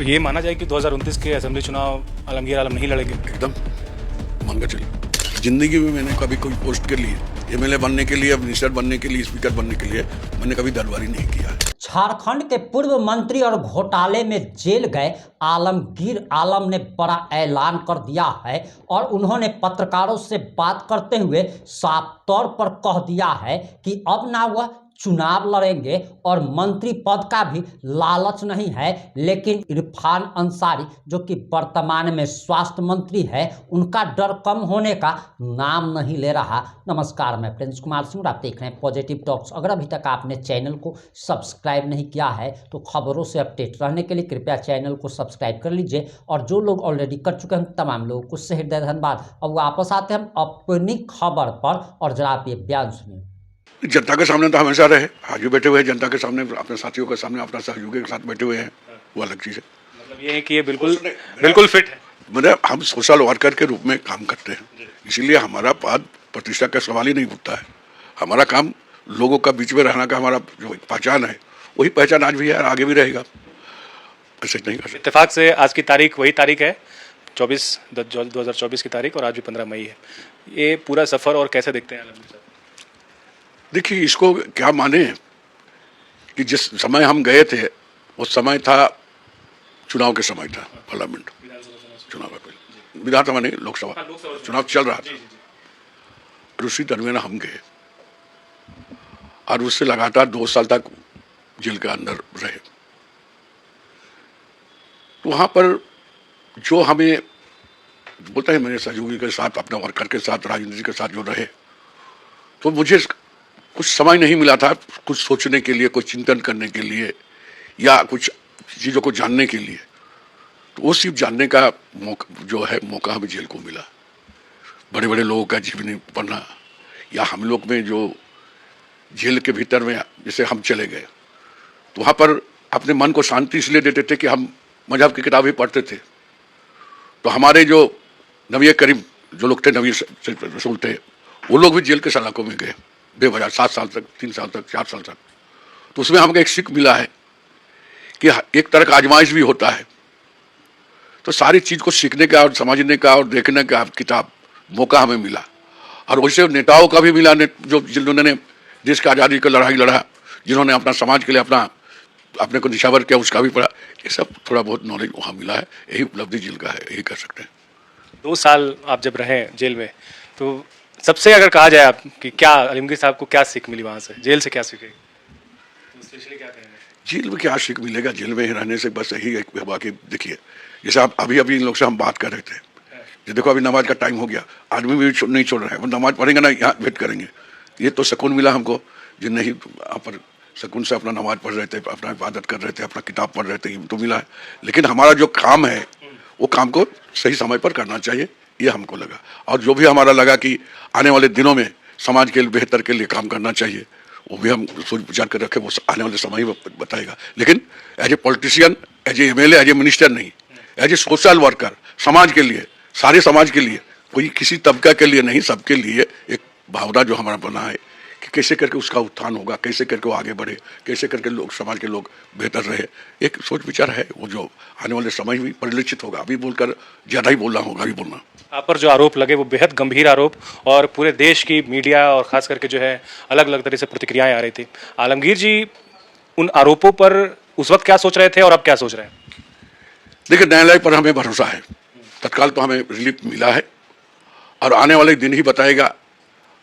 तो ये माना जाए कि 2029 के असेंबली चुनाव आलमगीर आलम नहीं लड़ेंगे? एकदम मान के चलिए। जिंदगी में मैंने कभी कोई पोस्ट के लिए, एमएलए बनने के लिए, मिनिस्टर बनने के लिए, स्पीकर बनने के लिए मैंने कभी दरबारी नहीं किया है। झारखंड के पूर्व मंत्री और घोटाले में जेल गए आलमगीर आलम ने बड़ा ऐलान कर दिया है और उन्होंने पत्रकारों से बात करते हुए साफ तौर पर कह दिया है कि अब ना वह चुनाव लड़ेंगे और मंत्री पद का भी लालच नहीं है, लेकिन इरफान अंसारी जो कि वर्तमान में स्वास्थ्य मंत्री है, उनका डर कम होने का नाम नहीं ले रहा। नमस्कार, मैं प्रिंस कुमार सिंह और आप देख रहे हैं पॉजिटिव टॉक्स। अगर अभी तक आपने चैनल को सब्सक्राइब नहीं किया है तो खबरों से अपडेट रहने के लिए कृपया चैनल को सब्सक्राइब कर लीजिए और जो लोग ऑलरेडी कर चुके हैं तमाम लोगों को से हृदय धन्यवाद। अब वापस आते हैं हम अपनी खबर पर और जरा आप ये बयान सुनिए। जनता के सामने तो हमेशा रहे, आज भी बैठे हुए हैं जनता के सामने, अपने साथियों के सामने, अपना सहयोगी के साथ बैठे हुए हैं, वो अलग चीज़ है। मतलब ये है कि ये बिल्कुल फिट है। मतलब हम सोशल वर्कर के रूप में काम करते हैं, इसीलिए हमारा पद प्रतिष्ठा का सवाल ही नहीं उठता है। हमारा काम लोगों का बीच में रहना का हमारा जो पहचान है, वही पहचान आज भी है, आगे भी रहेगा। ऐसे नहीं कर सकते। इत्तेफाक से आज की तारीख वही तारीख है 24/10/2024 की तारीख और आज भी 15 मई है। ये पूरा सफर और कैसे देखते हैं आलमगीर साहब? देखिए, इसको क्या माने कि जिस समय हम गए थे उस समय था चुनाव के समय था, पार्लियामेंट चुनाव का, पहले विधानसभा नहीं, लोकसभा चुनाव चल रहा था और उसी दरमियान हम गए और उससे लगातार 2 साल तक जेल के अंदर रहे। तो वहाँ पर जो हमें बोलते हैं, मेरे सहयोगी के साथ, अपने वर्कर के साथ, राजनीति के साथ जो रहे, तो मुझे कुछ समय नहीं मिला था कुछ सोचने के लिए, कुछ चिंतन करने के लिए या कुछ चीज़ों को जानने के लिए। तो वो सिर्फ जानने का मौका हमें जेल को मिला। बड़े बड़े लोगों का जीवनी पढ़ना या हम लोग में जो जेल के भीतर में जैसे हम चले गए तो वहाँ पर अपने मन को शांति इसलिए देते थे कि हम मजहब की किताबें पढ़ते थे। तो हमारे जो नबी करीम जो लोग थे, नबी रसूल थे, वो लोग भी जेल के सलाखों में गए बेवजह 7 साल तक, 3 साल तक, 4 साल तक। तो उसमें हमको एक सीख मिला है कि एक तरह का आजमाइश भी होता है। तो सारी चीज़ को सीखने का और समझने का और देखने का किताब मौका हमें मिला और वैसे नेताओं का भी मिला, जिन्होंने देश की आज़ादी की लड़ाई लड़ा, जिन्होंने अपना समाज के लिए अपने को निशावर किया, उसका भी पढ़ा। ये सब थोड़ा बहुत नॉलेज वहाँ मिला है। यही उपलब्धि जेल का है, यही कर सकते हैं। 2 साल आप जब रहे जेल में, तो सबसे अगर कहा जाए आप कि क्या आलमगीर साहब को क्या सीख मिली वहाँ से, जेल से क्या सीखे, तो स्पेशली क्या कहेंगे? जेल में क्या सीख मिलेगा? जेल में ही रहने से बस यही एक बाकी। देखिए, जैसे आप अभी इन लोग से हम बात कर रहे थे, ये देखो अभी नमाज का टाइम हो गया, आदमी भी नहीं छोड़ रहे हैं, वो नमाज पढ़ेंगे ना, यहाँ वेट करेंगे। ये तो सुकून मिला हमको, जिन नहीं यहाँ पर सुकून से अपना नमाज पढ़ रहे थे, अपना इबादत कर रहे थे, अपना किताब पढ़ रहे थे, ये तो मिला है। लेकिन हमारा जो काम है वो काम को सही समय पर करना चाहिए, ये हमको लगा। और जो भी हमारा लगा कि आने वाले दिनों में समाज के बेहतर के लिए काम करना चाहिए, वो भी हम सोच विचार कर रखे, वो आने वाले समय ही बताएगा। लेकिन as a politician, as a MLA, as a minister नहीं, एज ए सोशल वर्कर, समाज के लिए, सारे समाज के लिए, कोई किसी तबका के लिए नहीं, सबके लिए एक भावना जो हमारा बना है कि कैसे करके उसका उत्थान होगा, कैसे करके वो आगे बढ़े, कैसे करके लोग, समाज के लोग बेहतर रहे। एक सोच विचार है वो जो आने वाले समय में परिलक्षित होगा। अभी बोलकर ज़्यादा ही बोलना होगा, अभी बोलना। आप पर जो आरोप लगे वो बेहद गंभीर आरोप और पूरे देश की मीडिया और खास करके जो है अलग अलग तरह से प्रतिक्रियाएं आ रही थी। आलमगीर जी उन आरोपों पर उस वक्त क्या सोच रहे थे और अब क्या सोच रहे हैं? देखिए, न्यायालय पर हमें भरोसा है। तत्काल तो हमें रिलीफ मिला है और आने वाले दिन ही बताएगा।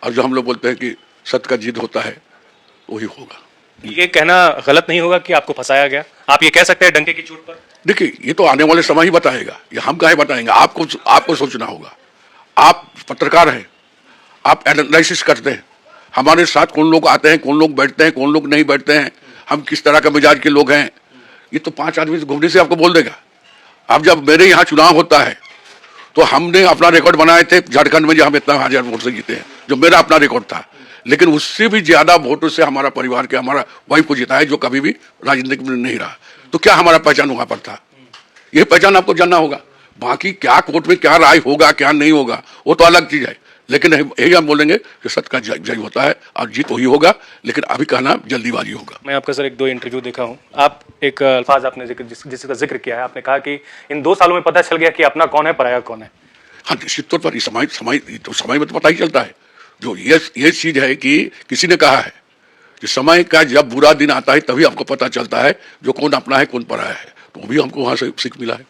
और जो हम लोग बोलते हैं कि सत्य का जिद होता है, वही होगा। ये कहना गलत नहीं होगा कि आपको फंसाया गया, आप ये कह सकते हैं डंके की चोट पर? देखिए, ये तो आने वाले समय ही बताएगा, ये हम काहे बताएंगे। आपको सोचना होगा। आप पत्रकार हैं, आप एनालिसिस करते हैं, हमारे साथ कौन लोग आते हैं, कौन लोग बैठते हैं, कौन लोग नहीं बैठते हैं, हम किस तरह का मिजाज के लोग हैं, ये तो 5 आदमी घूमने से आपको बोल देगा। अब जब मेरे यहाँ चुनाव होता है तो हमने अपना रिकॉर्ड बनाए थे झारखंड में, जो हम इतना 1000 वोट से जीते हैं, जो मेरा अपना रिकॉर्ड था। लेकिन उससे भी ज्यादा वोटों से हमारा परिवार के, हमारा वाइफ को जिताया, जो कभी भी राजनीतिक में नहीं रहा। तो क्या हमारा पहचान वहां पर था? ये पहचान आपको जानना होगा। बाकी क्या कोर्ट में क्या राय होगा, क्या नहीं होगा, वो तो अलग चीज है। लेकिन यही हम बोलेंगे कि सत्य का जय होता है और जीत वही होगा, लेकिन अभी कहना जल्दीबाजी होगा। मैं आपका सर एक दो इंटरव्यू देखा हूँ, आप एक अल्फाज आपने जिसका जिक्र किया है, आपने कहा कि इन 2 सालों में पता चल गया कि अपना कौन है पराया कौन है। हाँ, निश्चित तौर पर ये समय में तो पता ही चलता है। जो ये चीज है कि किसी ने कहा है कि समय का जब बुरा दिन आता है तभी हमको पता चलता है जो कौन अपना है कौन पराया है, तो वो भी हमको वहां से सीख मिला है।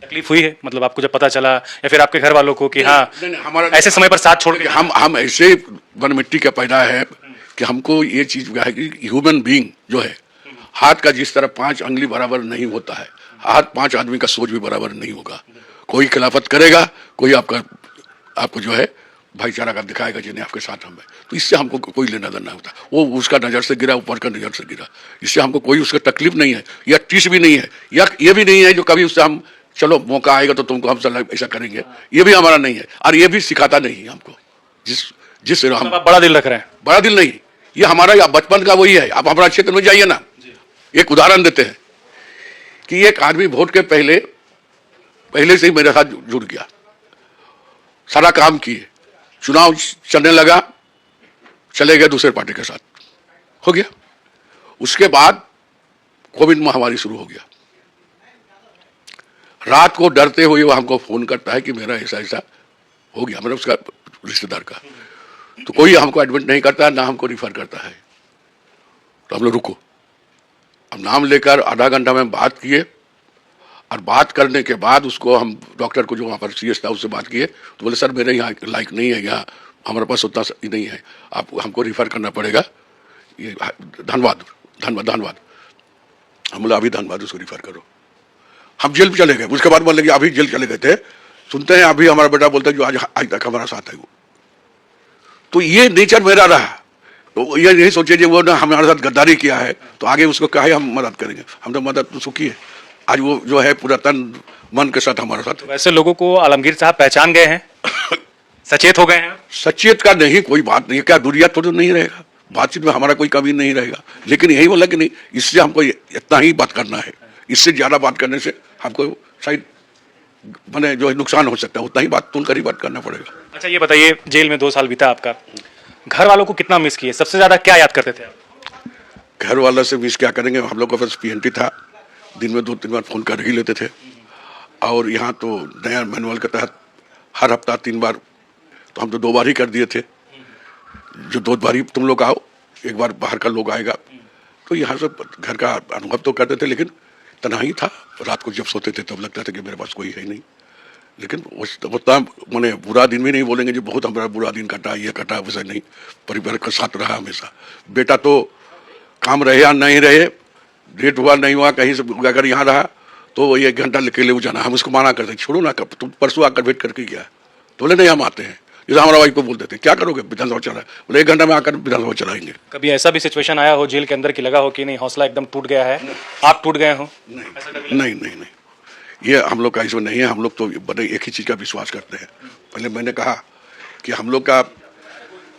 तकलीफ हुई है मतलब आपको जब पता चला, या फिर आपके घर वालों को कि हाँ नहीं, हमारा ऐसे समय पर साथ छोड़ के हम ऐसे वन मिट्टी का पैदा है कि हमको ये चीज है कि ह्यूमन बीइंग जो है, हाथ का जिस तरह 5 अंगुली बराबर नहीं होता है, हाथ 5 आदमी का सोच भी बराबर नहीं होगा। कोई खिलाफत करेगा, कोई आपको जो है भाईचारा का दिखाएगा जिन्हें आपके साथ हम है, तो इससे हमको कोई लेना देना होता। वो उसका नजर से गिरा, ऊपर का नजर से गिरा, इससे हमको कोई उसका तकलीफ नहीं है या टीस भी नहीं है, या ये भी नहीं है जो कभी उससे हम चलो मौका आएगा तो तुमको हम ऐसा करेंगे, ये भी हमारा नहीं है और ये भी सिखाता नहीं है हमको। जिस हम आप बड़ा दिल रख रहे हैं। बड़ा दिल नहीं, ये हमारा या बचपन का वही है। आप हमारा क्षेत्र में जाइए ना, एक उदाहरण देते हैं कि एक आदमी वोट के पहले से ही मेरे साथ जुड़ गया, सारा काम किए, चुनाव चलने लगा, चले गए दूसरे पार्टी के साथ, हो गया। उसके बाद कोविड महामारी शुरू हो गया, रात को डरते हुए वो हमको फोन करता है कि मेरा ऐसा ऐसा हो गया, मेरा उसका रिश्तेदार का, तो कोई हमको एडमिट नहीं करता, ना हमको रिफर करता है। तो हम लोग रुको, अब नाम लेकर आधा घंटा में बात किए, और बात करने के बाद उसको हम डॉक्टर को जो वहाँ पर सीएस था उससे बात किए, तो बोले सर मेरे यहाँ लाइक नहीं है, यहाँ हमारे पास उतना नहीं है, आप हमको रिफर करना पड़ेगा ये धनबाद। हम बोला अभी धनबाद उसको रिफर करो। हम जेल भी चले गए, उसके बाद बोले कि अभी जेल चले गए थे, सुनते हैं अभी हमारा बेटा बोलता है जो आज तक हमारा साथ है वो। तो ये नेचर मेरा रहा, तो ये नहीं सोचे कि वो ना हमारे साथ गद्दारी किया है तो आगे उसको कहे हम मदद करेंगे, हम तो मदद उसको किए। आज वो जो है पूरा तन मन के साथ हमारे साथ। वैसे लोगों को आलमगीर साहब पहचान गए हैं, सचेत हो गए हैं। सचेत का नहीं कोई बात नहीं, क्या दूरिया तो नहीं रहेगा, बातचीत में हमारा कोई कमी नहीं रहेगा, लेकिन यही बोला कि नहीं इससे हमको इतना ही बात करना है, इससे ज्यादा बात करने से हमको शायद मैंने जो नुकसान हो सकता है, उतना ही बात तुलकर ही बात करना पड़ेगा। अच्छा ये बताइए, जेल में 2 साल बीता आपका, घर वालों को कितना मिस किए, सबसे ज्यादा क्या याद करते थे आप? घर वाला से मिस क्या करेंगे, हम लोग का पास पीएनटी था, दिन में 2-3 बार फोन कर ही लेते थे, और यहाँ तो नया मैनुअल के तहत हर हफ्ता 3 बार, तो हम तो 2 बार ही कर दिए थे। जो 2 बार ही तुम लोग आओ, एक बार बाहर का लोग आएगा, तो यहाँ से घर का अनुभव तो करते थे, लेकिन तन्हाई था। रात को जब सोते थे तब लगता था कि मेरे पास कोई है नहीं, लेकिन उतना मैंने बुरा दिन भी नहीं बोलेंगे जो बहुत हमारा बुरा दिन कटा, ये कटा, वैसा नहीं, परिवार का साथ रहा हमेशा। बेटा तो काम रहे या नहीं रहे, डेट हुआ नहीं हुआ, कहीं से अगर यहाँ रहा तो वो 1 घंटा लेके ले जाना, हम उसको माना करते छोड़ो ना, कब तुम परसों आकर वेट करके गया, तो बोले नहीं हम आते हैं। जैसे हमारा वाइफ को बोलते थे क्या करोगे, विधानसभा चला है, बोले 1 घंटा में आकर विधानसभा चलाएंगे। कभी ऐसा भी सिचुएशन आया हो जेल के अंदर कि लगा हो कि नहीं हौसला एकदम टूट गया है, आप टूट गए हो? नहीं, ये हम लोग का इसमें नहीं है। हम लोग तो बड़े एक ही चीज़ का विश्वास करते हैं। पहले मैंने कहा कि हम लोग का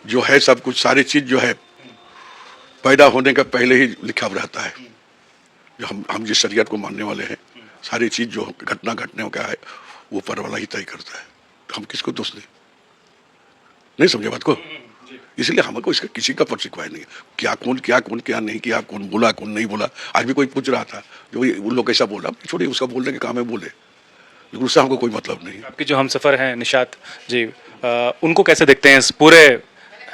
जो है सब कुछ सारी चीज़ जो है पैदा होने का पहले ही लिखा हुआ रहता है। जो हम जिस शरीयत को मानने वाले हैं, सारी चीज़ जो घटना घटने का है वो ऊपर वाला ही तय करता है, तो हम किसको दोष दें? नहीं समझे बात को? इसलिए हमको इसका किसी का पर शिकवाय नहीं है, क्या नहीं किया, कौन बोला कौन नहीं बोला। आज भी कोई पूछ रहा था जो उन लोग कैसा बोला, छोड़िए उसका बोलने के काम है, बोले, लेकिन उससे हमको कोई मतलब नहीं। आपके जो हमसफर हैं निशात जी, उनको कैसे देखते हैं इस पूरे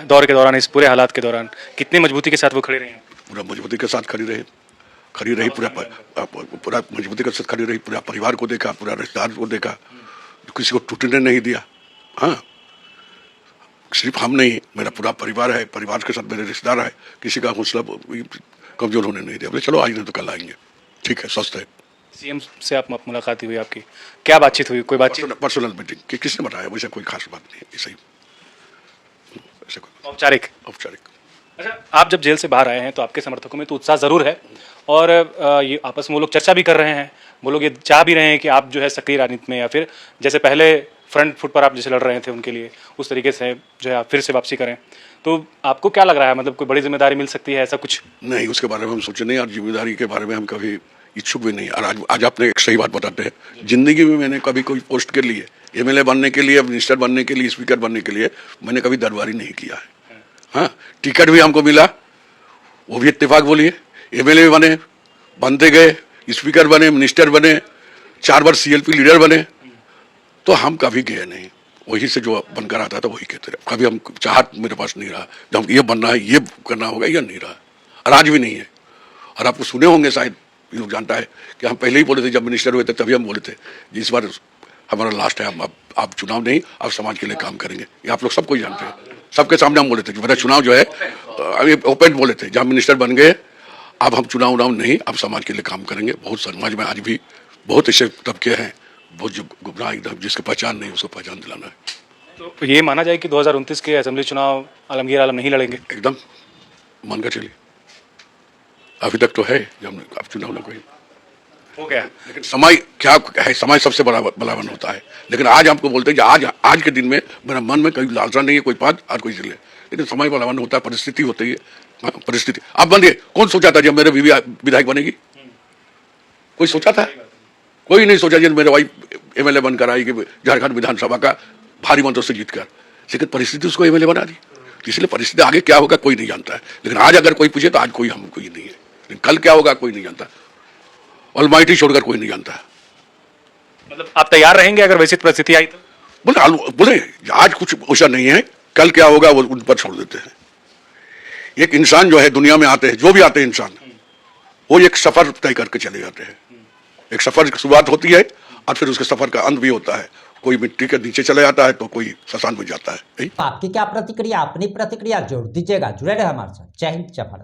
दौर के दौरान, इस पूरे हालात के दौरान कितनी मजबूती के साथ वो खड़े रहे हैं? पूरा मजबूती के साथ खड़ी रही, पूरा मजबूती के साथ खड़ी रही, पूरा परिवार को देखा, पूरा रिश्तेदार को देखा, किसी को टूटने नहीं दिया। हाँ, सिर्फ हम नहीं, मेरा पूरा परिवार है, परिवार के साथ मेरे रिश्तेदार है, किसी का हौसला कमजोर होने नहीं दिया। बोले चलो आज नहीं तो कल आएंगे, ठीक है, स्वस्थ है। सीएम से आप मुलाकात हुई आपकी, क्या बातचीत हुई? कोई बातचीत पर्सनल मीटिंग किसने बताया, वैसे कोई खास बात नहीं है, ऐसा ही ऐसा कोई औपचारिक? अच्छा, आप जब जेल से बाहर आए हैं तो आपके समर्थकों में तो उत्साह जरूर है, और ये आपस में वो लोग चर्चा भी कर रहे हैं, वो लोग ये चाह भी रहे हैं कि आप जो है सक्रिय राजनीति में, या फिर जैसे पहले फ्रंट फुट पर आप जैसे लड़ रहे थे उनके लिए, उस तरीके से जो है आप फिर से वापसी करें। तो आपको क्या लग रहा है, मतलब कोई बड़ी जिम्मेदारी मिल सकती है, ऐसा कुछ? नहीं, उसके बारे में हम सोचे नहीं, और जिम्मेदारी के बारे में हम कभी इच्छुक भी नहीं। और आज आपने एक सही बात बताते हैं, जिंदगी में मैंने कभी कोई पोस्ट के लिए, एमएलए बनने के लिए, मिनिस्टर बनने के लिए, स्पीकर बनने के लिए मैंने कभी दरबारी नहीं किया है। हाँ, टिकट भी हमको मिला, वो भी इत्तेफाक बोलिए, एमएलए बने, बनते गए, स्पीकर बने, मिनिस्टर बने, 4 बार सीएलपी लीडर बने, तो हम कभी गए नहीं। वही से जो बनकर आता था वही कहते रहे। कभी हम चाहत मेरे पास नहीं रहा जब हम ये बनना है, ये करना होगा, या नहीं रहा, और आज भी नहीं है। और आपको सुने होंगे शायद, ये लोग जानता है कि हम पहले ही बोले थे, जब मिनिस्टर हुए थे तभी हम बोले थे इस बार हमारा लास्ट है, हम आप चुनाव नहीं, आप समाज के लिए काम करेंगे। ये आप लोग सबको जानते हैं, सबके सामने हम बोले थे कि मेरा चुनाव जो है, अभी ओपन बोले थे, जब मिनिस्टर बन गए अब हम चुनाव उनाव नहीं, आप समाज के लिए काम करेंगे। बहुत समाज में आज भी बहुत ऐसे तबके हैं, बहुत जो गुमराह एकदम, जिसकी पहचान नहीं उसको पहचान दिलाना है। तो ये माना जाए कि 2029 के असेंबली चुनाव आलमगीर आलम नहीं लड़ेंगे? एकदम मान कर चलिए, अभी तक तो है जब अब चुनाव ना कोई हो गया। लेकिन समय क्या है, समय सबसे बड़ा बलावन होता है। लेकिन आज हमको बोलते हैं कि आज के दिन में मेरा मन में कोई लालसा नहीं है, कोई पद और कोई जिले, लेकिन समय बलावन होता है, परिस्थिति होती है। हाँ, परिस्थिति आप बनिए। कौन सोचा था जब मेरे बीवी विधायक बनेगी? कोई सोचा था? कोई नहीं सोचा जब मेरे वाइफ एमएलए बनकर आई कि झारखंड विधानसभा का भारी मतों से जीतकर, लेकिन परिस्थिति उसको एमएलए बना दी। इसलिए परिस्थिति आगे क्या होगा कोई नहीं जानता है। लेकिन आज अगर कोई पूछे तो आज कोई हम कोई नहीं है, लेकिन कल क्या होगा कोई नहीं जानता, ऑलमाइटी छोड़कर कोई नहीं जानता। मतलब आप तैयार रहेंगे अगर वैसी परिस्थिति आई तो? बोले आज कुछ वैसा नहीं है, कल क्या होगा वो उन पर छोड़ देते हैं। एक इंसान जो है दुनिया में आते हैं, जो भी आते हैं इंसान, वो एक सफर तय करके चले जाते हैं। एक सफर की शुरुआत होती है और फिर उसके सफर का अंत भी होता है। कोई मिट्टी के नीचे चला जाता है तो कोई शमशान में जाता है। आपकी क्या प्रतिक्रिया, अपनी प्रतिक्रिया जोड़ दीजिएगा। जुड़े रहे हमारे साथ। जय हिंद, जय भारत।